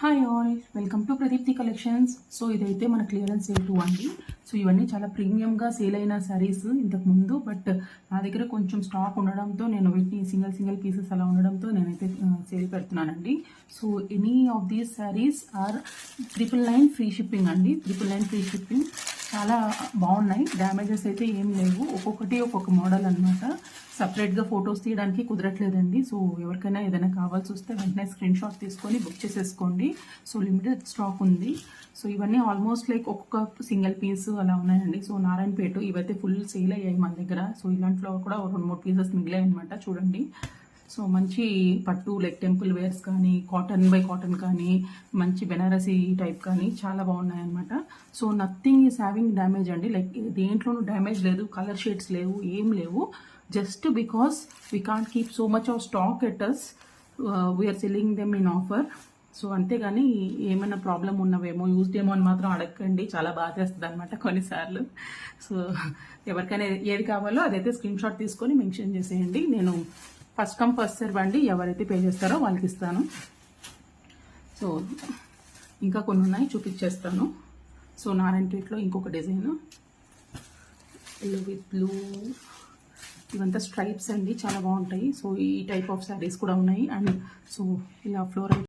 Hi all, welcome to Pradeepti collections. So ఇదైతే మన clearance sale 2 అండి. సో ఇవన్నీ చాలా ప్రీమియంగా సేల్ అయిన శారీస్ ఇంతకు ముందు, బట్ నా దగ్గర కొంచెం స్టాక్ ఉండడంతో నేను వీటిని సింగిల్ పీసెస్ అలా ఉండడంతో నేనైతే సేల్ పెడుతున్నానండి. So any of these saris are 999 free shipping అండి. 999 ఫ్రీ షిప్పింగ్. చాలా బాగున్నాయి, డ్యామేజెస్ అయితే ఏం లేవు. ఒక్కొక్కటి ఒక్కొక్క మోడల్ అనమాట. సపరేట్గా ఫొటోస్ తీయడానికి కుదరట్లేదండి. సో ఎవరికైనా ఏదైనా కావాల్సి వస్తే వెంటనే స్క్రీన్ షాట్ తీసుకొని బుక్ చేసేసుకోండి. సో లిమిటెడ్ స్టాక్ ఉంది. సో ఇవన్నీ ఆల్మోస్ట్ లైక్ ఒక్కొక్క సింగిల్ పీస్ అలా ఉన్నాయండి. సో నారాయణపేట ఇవైతే ఫుల్ సేల్ అయ్యాయి మన దగ్గర. సో ఇలాంటిలో కూడా 2-3 పీసెస్ మిగిలాయి అనమాట. చూడండి. సో మంచి పట్టు లైక్ టెంపుల్ వేర్స్ కానీ, కాటన్ బై కాటన్ కానీ, మంచి బెనారసీ టైప్ కానీ చాలా బాగున్నాయి అనమాట. So nothing is having damage అండి. లైక్ దేంట్లోనూ డ్యామేజ్ లేదు, కలర్ షేడ్స్ లేవు, ఏం లేవు. Just because we can't keep so much of stock at us, we are selling them in offer. So అంతేగాని ఏమైనా ప్రాబ్లం ఉన్నవేమో, యూజ్డ్ ఏమో అని మాత్రం అడగండి. చాలా బాధ వేస్తుంది అనమాట కొన్నిసార్లు. సో ఎవరికైనా ఏది కావాలో అదైతే స్క్రీన్ షాట్ తీసుకొని మెన్షన్ చేసేయండి. నేను ఫస్ట్ కమ్ ఫస్ట్ సర్వ్ అండి. ఎవరైతే పే చేస్తారో వాళ్ళకి ఇస్తాను. సో ఇంకా కొన్ని ఉన్నాయి, చూపించేస్తాను. సో నారాయణపేటలో ఇంకొక డిజైన్ ఎల్లో విత్ బ్లూ, ఇవంతా స్ట్రైప్స్ అండి, చాలా బాగుంటాయి. సో ఈ టైప్ ఆఫ్ శారీస్ కూడా ఉన్నాయి. అండ్ సో ఇలా ఫ్లోరల్